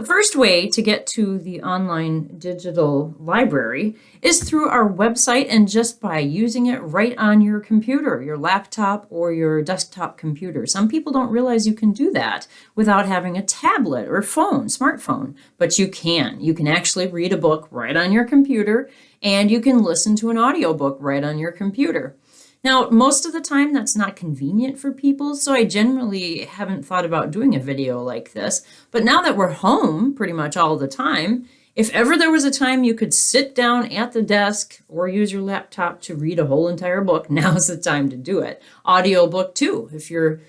The first way to get to the online digital library is through our website and just by using it right on your computer, your laptop or your desktop computer. Some people don't realize you can do that without having a tablet or phone, smartphone, but you can. You can actually read a book right on your computer and you can listen to an audiobook right on your computer. Now, most of the time that's not convenient for people, so I generally haven't thought about doing a video like this. But now that we're home pretty much all the time, if ever there was a time you could sit down at the desk or use your laptop to read a whole entire book, now's the time to do it. Audiobook too. If your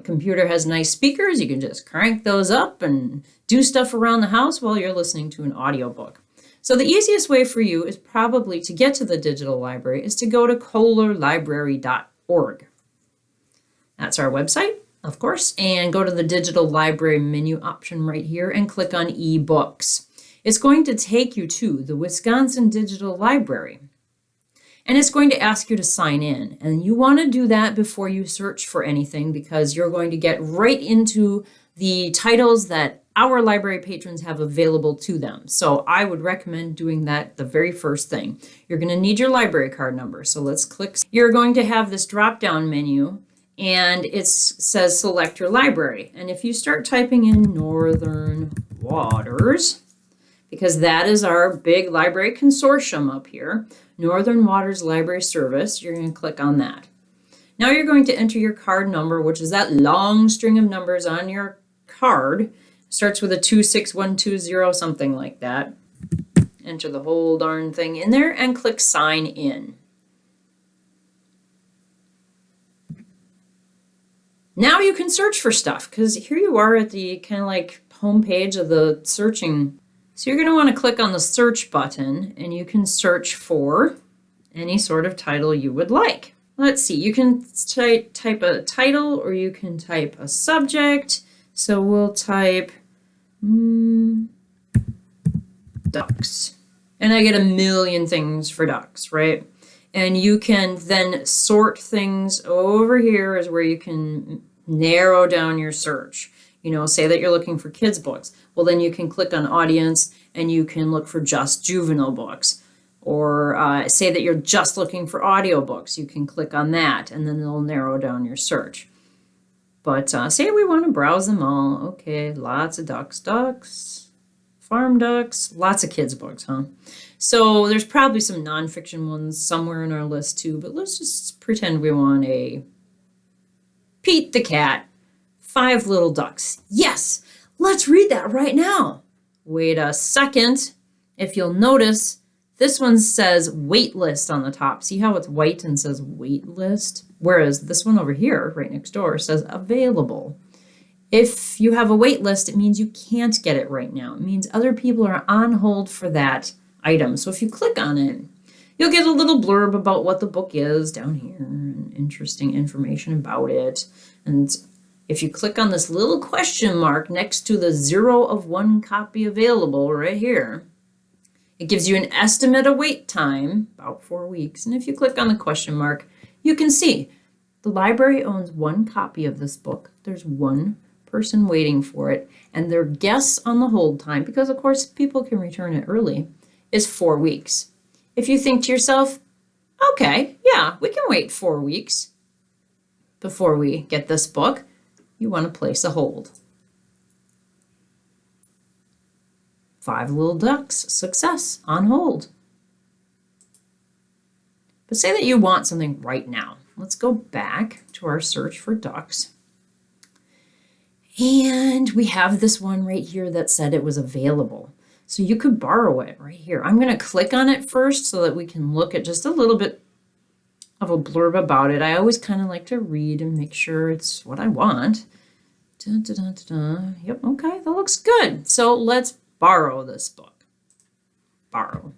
computer has nice speakers, you can just crank those up and do stuff around the house while you're listening to an audiobook. So the easiest way for you is probably to get to the digital library is to go to kohlerlibrary.org. That's our website, of course, and go to the digital library menu option right here and click on eBooks. It's going to take you to the Wisconsin Digital Library, and it's going to ask you to sign in. And you want to do that before you search for anything because you're going to get right into the titles that our library patrons have available to them. So I would recommend doing that the very first thing. You're going to need your library card number. So let's click. You're going to have this drop-down menu and it says select your library. And if you start typing in Northern Waters, because that is our big library consortium up here, Northern Waters Library Service, you're going to click on that. Now you're going to enter your card number, which is that long string of numbers on your card. Starts with a 26120, something like that. Enter the whole darn thing in there and click sign in. Now you can search for stuff because here you are at the kind of like home page of the searching. So you're going to want to click on the search button and you can search for any sort of title you would like. Let's see, you can type a title or you can type a subject. So we'll type ducks. And I get a million things for ducks, right? And you can then sort things over here is where you can narrow down your search. You know, say that you're looking for kids books. Well, then you can click on audience and you can look for just juvenile books. Or say that you're just looking for audiobooks. You can click on that and then it'll narrow down your search. But say we want to browse them all. Okay, lots of ducks, farm ducks, lots of kids books, huh? So there's probably some nonfiction ones somewhere in our list too, but let's just pretend we want a Pete the Cat, 5 Little Ducks. Yes, let's read that right now. Wait a second. If you'll notice, this one says Waitlist on the top. See how it's white and says Waitlist? Whereas this one over here, right next door, says available. If you have a wait list, it means you can't get it right now. It means other people are on hold for that item. So if you click on it, you'll get a little blurb about what the book is down here and interesting information about it. And if you click on this little question mark next to the 0 of 1 copy available right here, it gives you an estimate of wait time, about 4 weeks. And if you click on the question mark, you can see the library owns 1 copy of this book. There's 1 person waiting for it. And their guess on the hold time, because of course people can return it early, is 4 weeks. If you think to yourself, okay, yeah, we can wait 4 weeks before we get this book, you want to place a hold. 5 Little Ducks, success, on hold. But say that you want something right now. Let's go back to our search for ducks. And we have this one right here that said it was available. So you could borrow it right here. I'm going to click on it first so that we can look at just a little bit of a blurb about it. I always kind of like to read and make sure it's what I want. Dun, dun, dun, dun, dun. Yep, okay, that looks good. So let's borrow this book. Borrow.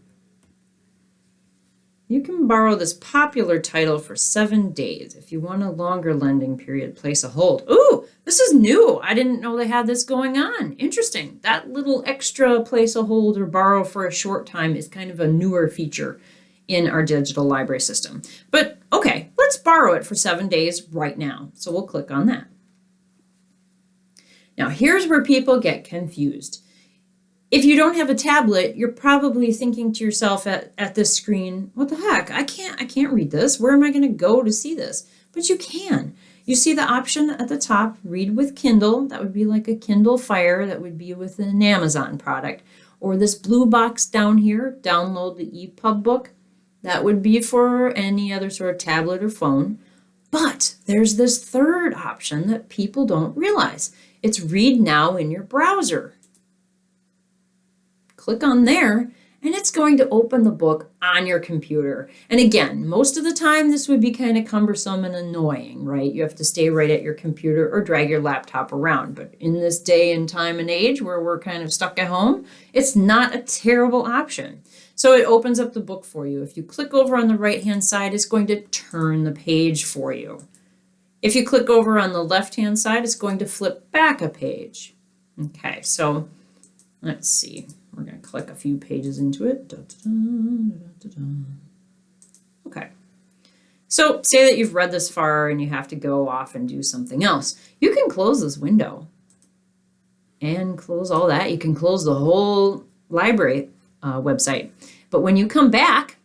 You can borrow this popular title for 7 days. If you want a longer lending period, place a hold. Ooh, this is new. I didn't know they had this going on. Interesting. That little extra place a hold or borrow for a short time is kind of a newer feature in our digital library system. But okay, let's borrow it for 7 days right now. So we'll click on that. Now here's where people get confused. If you don't have a tablet, you're probably thinking to yourself at this screen, what the heck? I can't read this. Where am I going to go to see this? But you can. You see the option at the top, read with Kindle. That would be like a Kindle Fire. That would be with an Amazon product. Or this blue box down here, download the EPUB book. That would be for any other sort of tablet or phone. But there's this third option that people don't realize. It's read now in your browser. Click on there, and it's going to open the book on your computer. And again, most of the time this would be kind of cumbersome and annoying, right? You have to stay right at your computer or drag your laptop around. But in this day and time and age where we're kind of stuck at home, it's not a terrible option. So it opens up the book for you. If you click over on the right-hand side, it's going to turn the page for you. If you click over on the left-hand side, it's going to flip back a page. Okay, so let's see. We're going to click a few pages into it. Okay. So say that you've read this far and you have to go off and do something else. You can close this window and close all that. You can close the whole library website. But when you come back,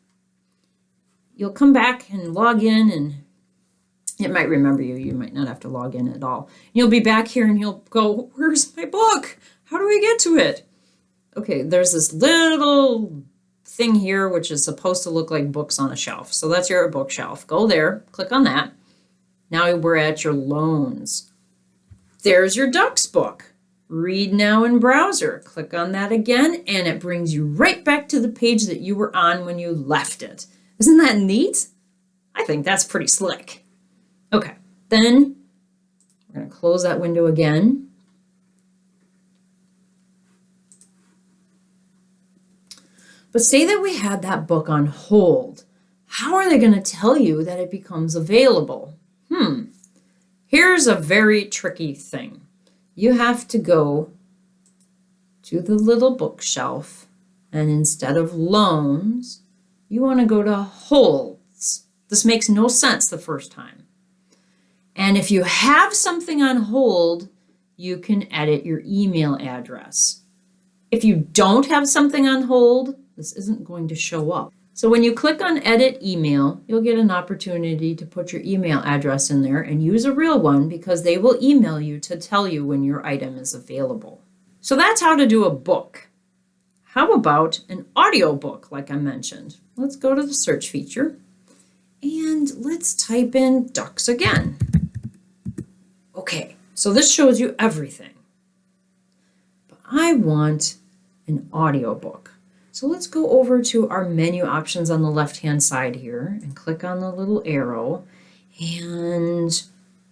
you'll come back and log in, and it might remember you. You might not have to log in at all. You'll be back here and you'll go, where's my book? How do I get to it? Okay, there's this little thing here which is supposed to look like books on a shelf. So that's your bookshelf. Go there, click on that. Now we're at your loans. There's your Ducks book. Read now in browser. Click on that again, and it brings you right back to the page that you were on when you left it. Isn't that neat? I think that's pretty slick. Okay, then we're going to close that window again. But say that we had that book on hold. How are they going to tell you that it becomes available? Here's a very tricky thing. You have to go to the little bookshelf, and instead of loans, you want to go to holds. This makes no sense the first time. And if you have something on hold, you can edit your email address. If you don't have something on hold, this isn't going to show up. So when you click on Edit Email, you'll get an opportunity to put your email address in there and use a real one, because they will email you to tell you when your item is available. So that's how to do a book. How about an audiobook, like I mentioned? Let's go to the search feature and let's type in Ducks again. Okay, so this shows you everything. But I want an audiobook. So let's go over to our menu options on the left-hand side here and click on the little arrow and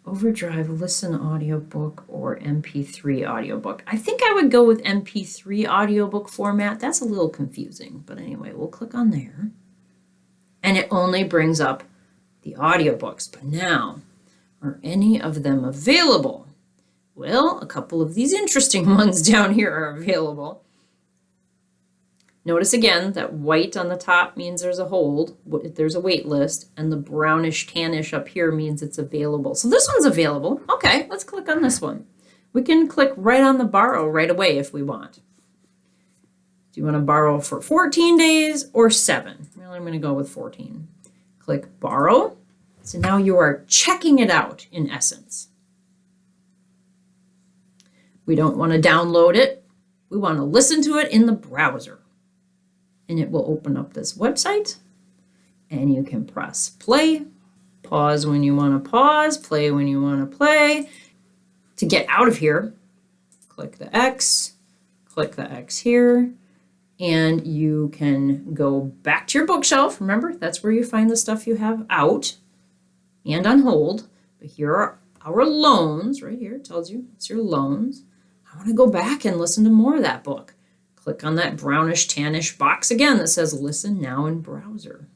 Overdrive, Listen Audiobook, or MP3 Audiobook. I think I would go with MP3 Audiobook format. That's a little confusing, but anyway, we'll click on there. And it only brings up the audiobooks. But now, are any of them available? Well, a couple of these interesting ones down here are available. Notice again that white on the top means there's a hold, there's a wait list, and the brownish tannish up here means it's available. So this one's available. Okay, let's click on this one. We can click right on the borrow right away if we want. Do you want to borrow for 14 days or 7? Well, I'm going to go with 14. Click borrow. So now you are checking it out in essence. We don't want to download it. We want to listen to it in the browser. And it will open up this website, and you can press play, pause when you want to pause, play when you want to play. To get out of here, click the X here, and you can go back to your bookshelf. Remember, that's where you find the stuff you have out and on hold. But here are our loans right here. It tells you it's your loans. I want to go back and listen to more of that book. Click on that brownish tannish box again that says Listen Now in Browser.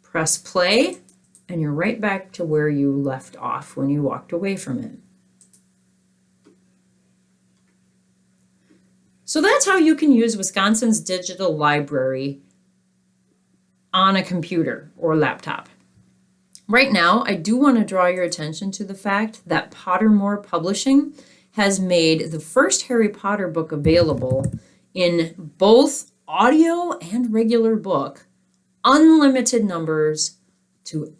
Press play, and you're right back to where you left off when you walked away from it. So that's how you can use Wisconsin's digital library on a computer or laptop. Right now, I do want to draw your attention to the fact that Pottermore Publishing has made the first Harry Potter book available in both audio and regular book, unlimited numbers to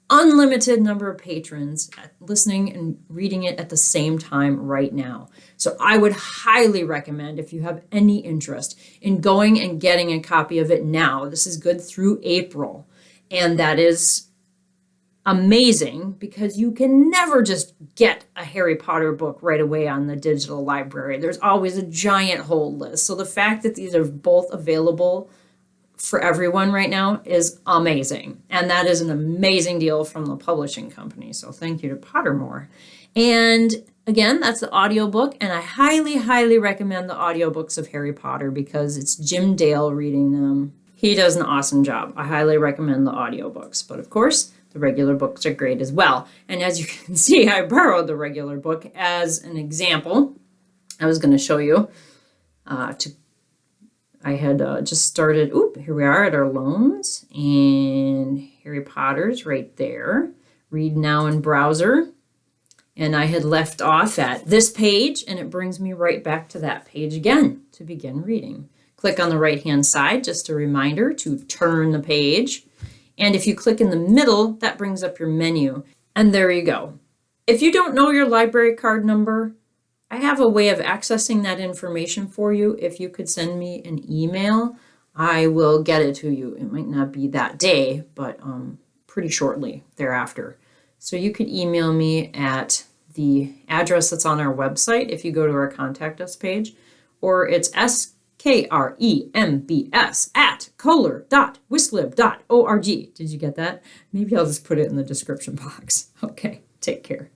unlimited number of patrons listening and reading it at the same time right now. So I would highly recommend, if you have any interest in going and getting a copy of it now. This is good through April. And that is amazing because you can never just get a Harry Potter book right away on the digital library. There's always a giant hold list. So the fact that these are both available for everyone right now is amazing. And that is an amazing deal from the publishing company. So thank you to Pottermore. And again, that's the audiobook. And I highly, highly recommend the audiobooks of Harry Potter because it's Jim Dale reading them. He does an awesome job. I highly recommend the audiobooks. But of course, the regular books are great as well. And as you can see, I borrowed the regular book as an example. I was going to show you. I had just started, here we are at our loans, and Harry Potter's right there. Read now in browser. And I had left off at this page, and it brings me right back to that page again to begin reading. Click on the right-hand side, just a reminder to turn the page. And if you click in the middle, that brings up your menu. And there you go. If you don't know your library card number, I have a way of accessing that information for you. If you could send me an email, I will get it to you. It might not be that day, but pretty shortly thereafter. So you could email me at the address that's on our website if you go to our Contact Us page, or it's skrems@kohler.wislib.org. Did you get that? Maybe I'll just put it in the description box. Okay, take care.